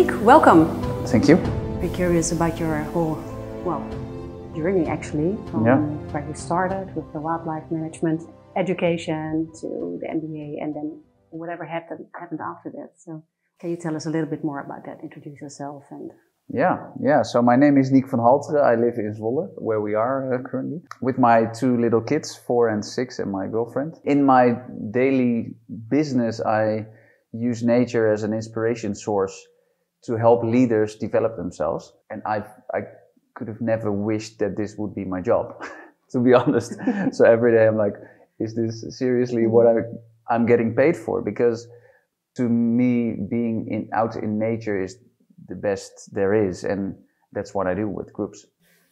Niek, welcome. Thank you. We're curious about your whole, journey actually, from where you started with the wildlife management education to the MBA and then whatever happened after that. So can you tell us a little bit more about that? Introduce yourself and... Yeah. So my name is Niek van Halteren. I live in Zwolle, where we are currently, with my two little kids, 4 and 6, and my girlfriend. In my daily business, I use nature as an inspiration source to help leaders develop themselves. And I could have never wished that this would be my job, to be honest. So every day I'm like, is this seriously what I'm getting paid for? Because to me, being out in nature is the best there is, and that's what I do with groups.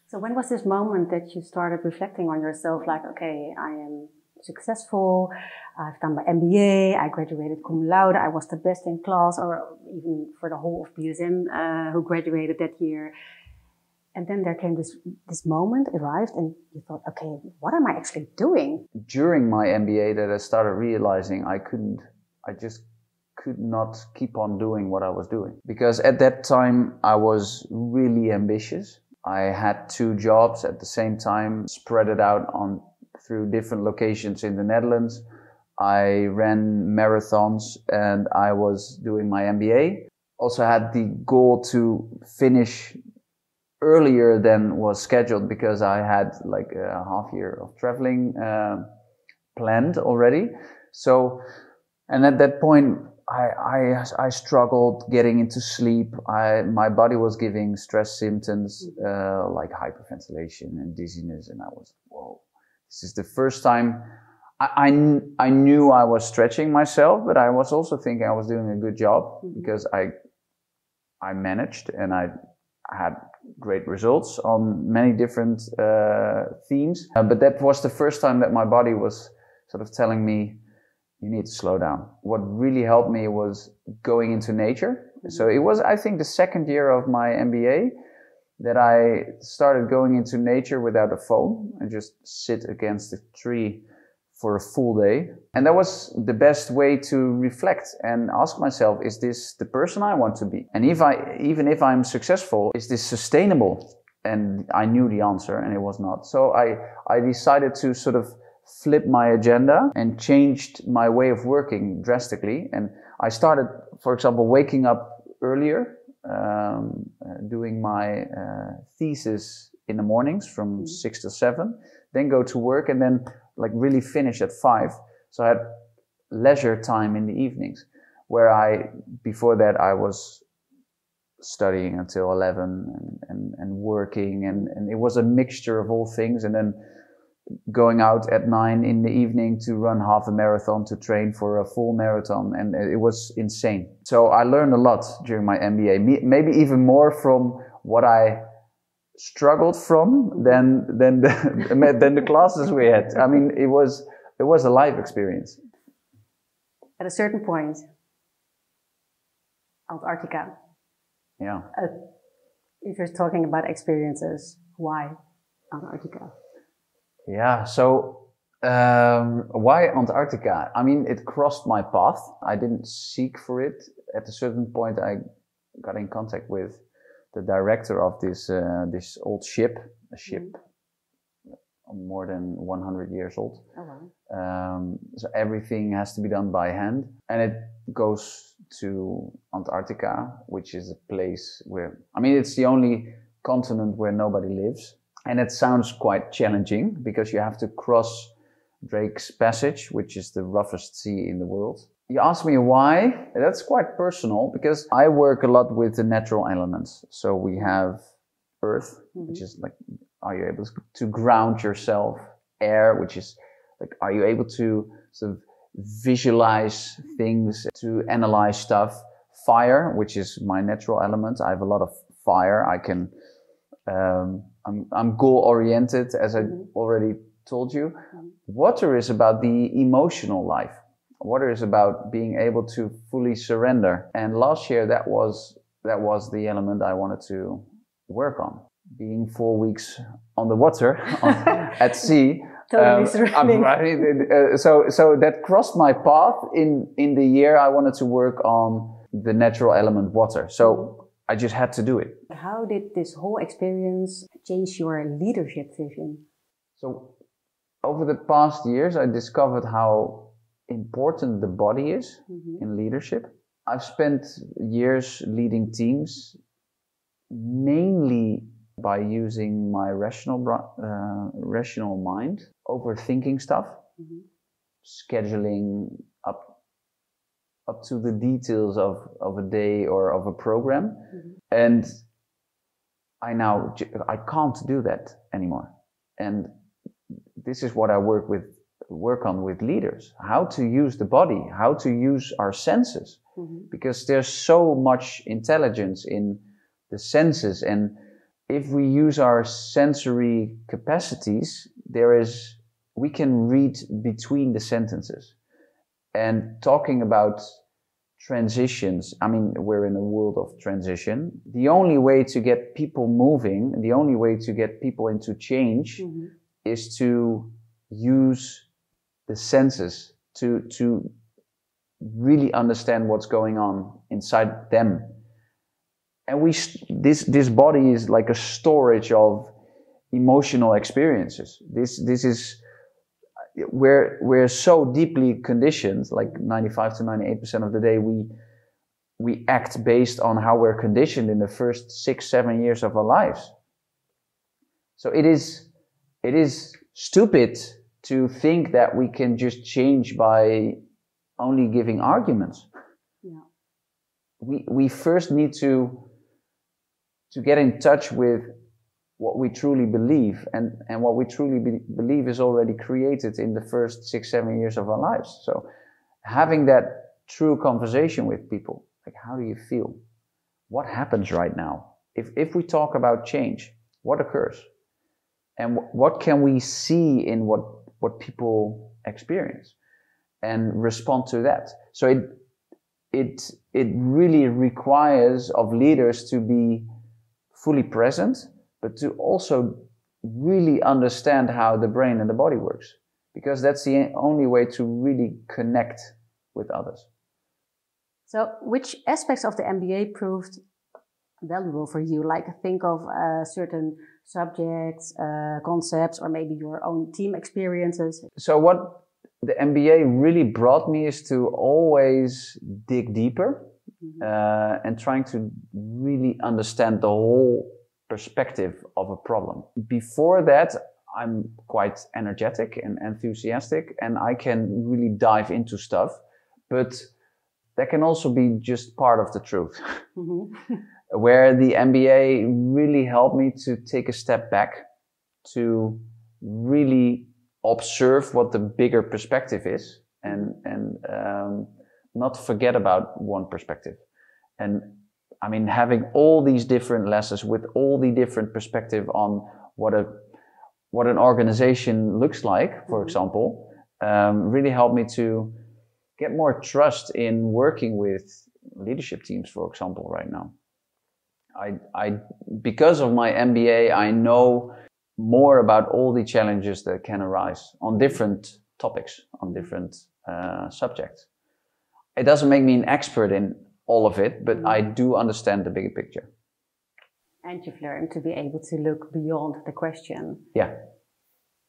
So when was this moment that you started reflecting on yourself, like, okay, I am successful, I've done my MBA, I graduated cum laude, I was the best in class, or even for the whole of BSN who graduated that year. And then there came this moment, arrived, and you thought, okay, what am I actually doing? During my MBA that I started realizing I just could not keep on doing what I was doing. Because at that time I was really ambitious. I had 2 jobs at the same time, spread it out through different locations in the Netherlands. I ran marathons and I was doing my MBA. Also had the goal to finish earlier than was scheduled because I had like a half year of traveling planned already. So, and at that point I struggled getting into sleep. My body was giving stress symptoms like hyperventilation and dizziness, and I was, whoa, this is the first time I knew I was stretching myself, but I was also thinking I was doing a good job because I managed and I had great results on many different themes. But that was the first time that my body was sort of telling me, you need to slow down. What really helped me was going into nature. So it was, I think, the 2nd year of my MBA that I started going into nature without a phone and just sit against a tree for a full day. And that was the best way to reflect and ask myself, is this the person I want to be? And even if I'm successful, is this sustainable? And I knew the answer, and it was not. So I decided to sort of flip my agenda and changed my way of working drastically. And I started, for example, waking up earlier, doing my thesis in the mornings from 6 to 7, then go to work and then like really finish at 5. So I had leisure time in the evenings, where before that I was studying until 11 and working, and it was a mixture of all things, and then going out at 9 in the evening to run half a marathon to train for a full marathon, and it was insane. So I learned a lot during my MBA, maybe even more from what I struggled from than the classes we had. I mean, it was a life experience. At a certain point, Antarctica. Yeah. If you're talking about experiences, why Antarctica? Yeah, so why Antarctica? I mean, it crossed my path. I didn't seek for it. At a certain point, I got in contact with the director of this old ship, a ship more than 100 years old. Oh, wow. So everything has to be done by hand, and it goes to Antarctica, which is a place where, I mean, it's the only continent where nobody lives. And it sounds quite challenging because you have to cross Drake's Passage, which is the roughest sea in the world. You ask me why? That's quite personal because I work a lot with the natural elements. So we have earth, which is like, are you able to ground yourself? Air, which is like, are you able to sort of visualize things, to analyze stuff? Fire, which is my natural element. I have a lot of fire. I can... I'm goal-oriented, as I already told you. Water is about the emotional life. Water is about being able to fully surrender. And last year, that was the element I wanted to work on. Being 4 weeks on the water, at sea. Totally surrendering. So that crossed my path in the year I wanted to work on the natural element water. So I just had to do it. How did this whole experience change your leadership vision? So over the past years, I discovered how important the body is in leadership. I've spent years leading teams, mainly by using my rational mind, overthinking stuff, scheduling up to the details of a day or of a program. And I can't do that anymore. And this is what I work on with leaders, how to use the body, how to use our senses, because there's so much intelligence in the senses. And if we use our sensory capacities, we can read between the sentences. And talking about transitions, I mean, we're in a world of transition. The only way to get people moving, the only way to get people into change is to use the senses to really understand what's going on inside them. And this body is like a storage of emotional experiences. This is we're so deeply conditioned, like 95 to 98% of the day we act based on how we're conditioned in the first 6-7 years of our lives. So it is stupid to think that we can just change by only giving arguments. Yeah. We first need to get in touch with what we truly believe, and what we truly believe is already created in the first 6-7 years of our lives. So having that true conversation with people, like, how do you feel? What happens right now? If we talk about change, what occurs? And what can we see in what people experience and respond to that? So it really requires of leaders to be fully present, but to also really understand how the brain and the body works, because that's the only way to really connect with others. So which aspects of the MBA proved valuable for you? Like, think of certain subjects, concepts, or maybe your own team experiences. So what the MBA really brought me is to always dig deeper and trying to really understand the whole perspective of a problem. Before that, I'm quite energetic and enthusiastic, and I can really dive into stuff, but that can also be just part of the truth. Where the MBA really helped me to take a step back, to really observe what the bigger perspective is, and not forget about one perspective. And I mean, having all these different lessons with all the different perspective on what an organization looks like, for example, really helped me to get more trust in working with leadership teams, for example, right now. Because of my MBA, I know more about all the challenges that can arise on different topics, on different subjects. It doesn't make me an expert in all of it, but I do understand the bigger picture. And you've learned to be able to look beyond the question. Yeah.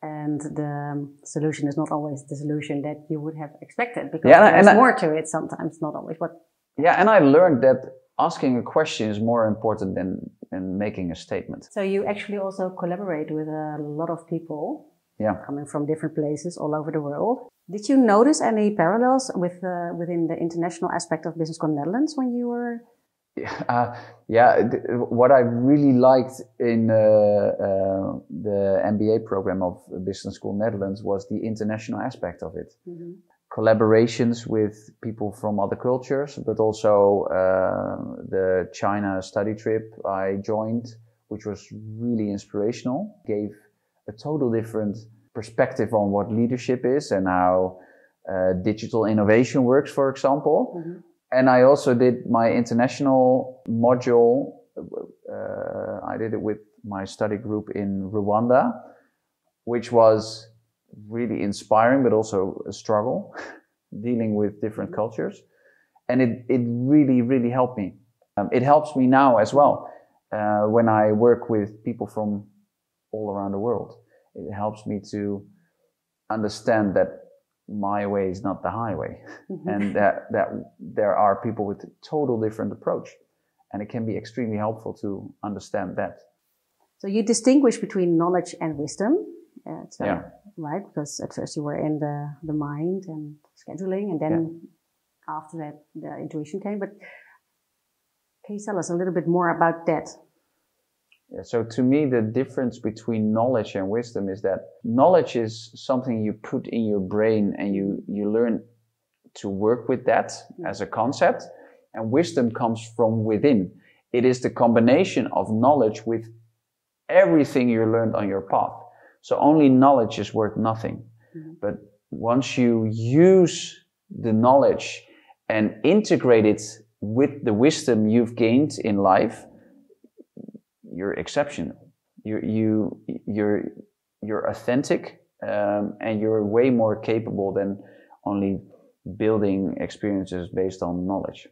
And the solution is not always the solution that you would have expected, because there's more to it sometimes, not always. Yeah, and I learned that asking a question is more important than making a statement. So you actually also collaborate with a lot of people coming from different places all over the world. Did you notice any parallels within the international aspect of Business School Netherlands when you were? What I really liked in the MBA program of Business School Netherlands was the international aspect of it. Collaborations with people from other cultures, but also the China study trip I joined, which was really inspirational, gave a total different perspective on what leadership is and how digital innovation works, for example. And I also did my international module. I did it with my study group in Rwanda, which was really inspiring, but also a struggle, dealing with different cultures. And it really, really helped me. It helps me now as well. When I work with people from all around the world, it helps me to understand that my way is not the highway, and that there are people with a total different approach, and it can be extremely helpful to understand that. So you distinguish between knowledge and wisdom, right? Because at first you were in the mind and scheduling, and then after that the intuition came. But can you tell us a little bit more about that? Yeah, so to me, the difference between knowledge and wisdom is that knowledge is something you put in your brain and you learn to work with that as a concept, and wisdom comes from within. It is the combination of knowledge with everything you learned on your path. So only knowledge is worth nothing. But once you use the knowledge and integrate it with the wisdom you've gained in life, you're exceptional. You're authentic, and you're way more capable than only building experiences based on knowledge.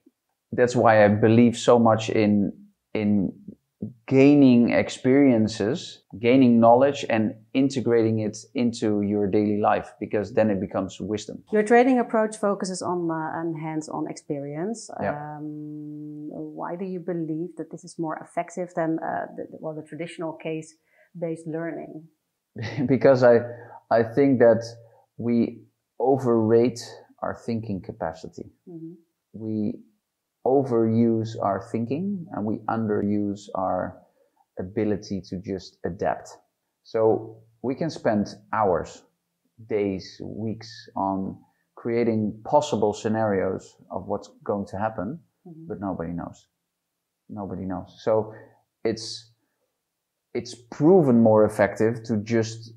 That's why I believe so much in gaining experiences, gaining knowledge, and integrating it into your daily life, because then it becomes wisdom. Your training approach focuses on hands-on experience. Why do you believe that this is more effective than the traditional case-based learning? Because I think that we overrate our thinking capacity. We overuse our thinking and we underuse our ability to just adapt. So we can spend hours, days, weeks on creating possible scenarios of what's going to happen, but nobody knows. Nobody knows. So it's proven more effective to just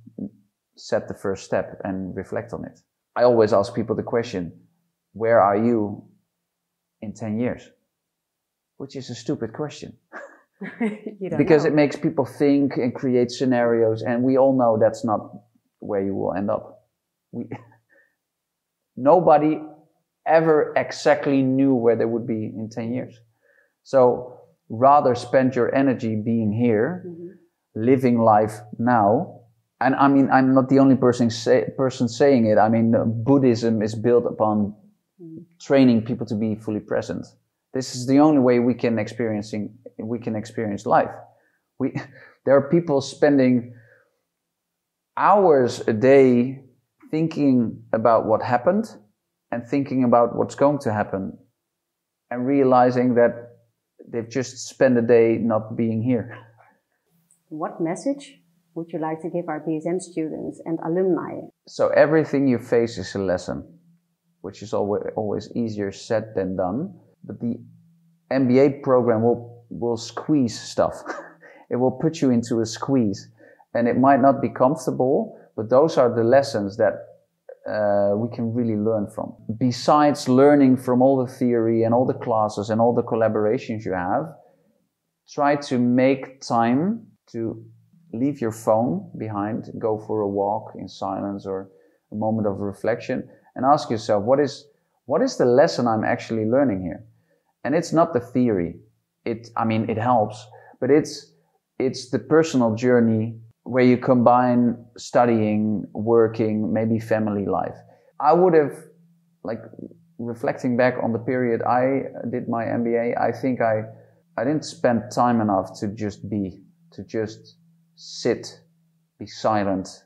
set the first step and reflect on it. I always ask people the question, where are you in 10 years? Which is a stupid question. Because it makes people think and create scenarios, and we all know that's not where you will end up. Nobody ever exactly knew where they would be in 10 years. So rather spend your energy being here, living life now. And I mean, I'm not the only person saying it. I mean, Buddhism is built upon training people to be fully present. This is the only way we can experience life. There are people spending hours a day thinking about what happened and thinking about what's going to happen, and realizing that they've just spent a day not being here. What message would you like to give our BSN students and alumni? So everything you face is a lesson, which is always easier said than done. But the MBA program will squeeze stuff. It will put you into a squeeze. And it might not be comfortable, but those are the lessons that we can really learn from. Besides learning from all the theory and all the classes and all the collaborations you have, try to make time to leave your phone behind, go for a walk in silence or a moment of reflection, and ask yourself, what is the lesson I'm actually learning here? And it's not the theory. It helps, but it's the personal journey where you combine studying, working, maybe family life. I would have, reflecting back on the period I did my MBA, I think I didn't spend time enough to just sit, be silent,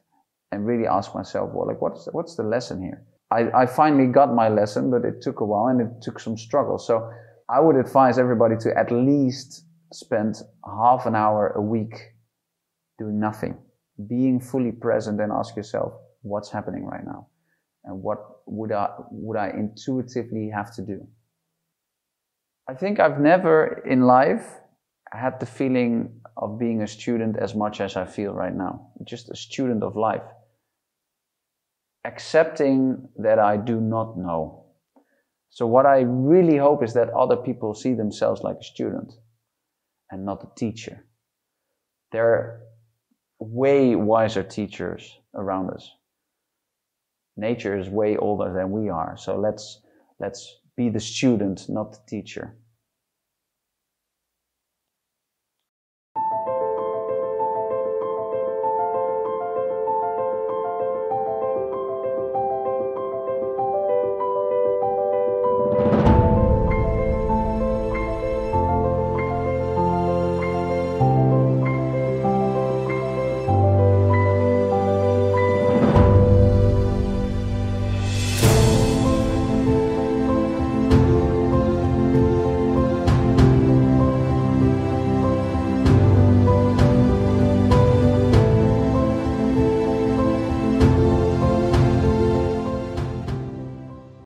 and really ask myself, what's the lesson here? I finally got my lesson, but it took a while and it took some struggle. So I would advise everybody to at least spend half an hour a week doing nothing, being fully present, and ask yourself, what's happening right now? And what would I intuitively have to do? I think I've never in life had the feeling of being a student as much as I feel right now. Just a student of life. Accepting that I do not know. So what I really hope is that other people see themselves like a student and not a teacher. There are way wiser teachers around us. Nature is way older than we are. So let's be the student, not the teacher.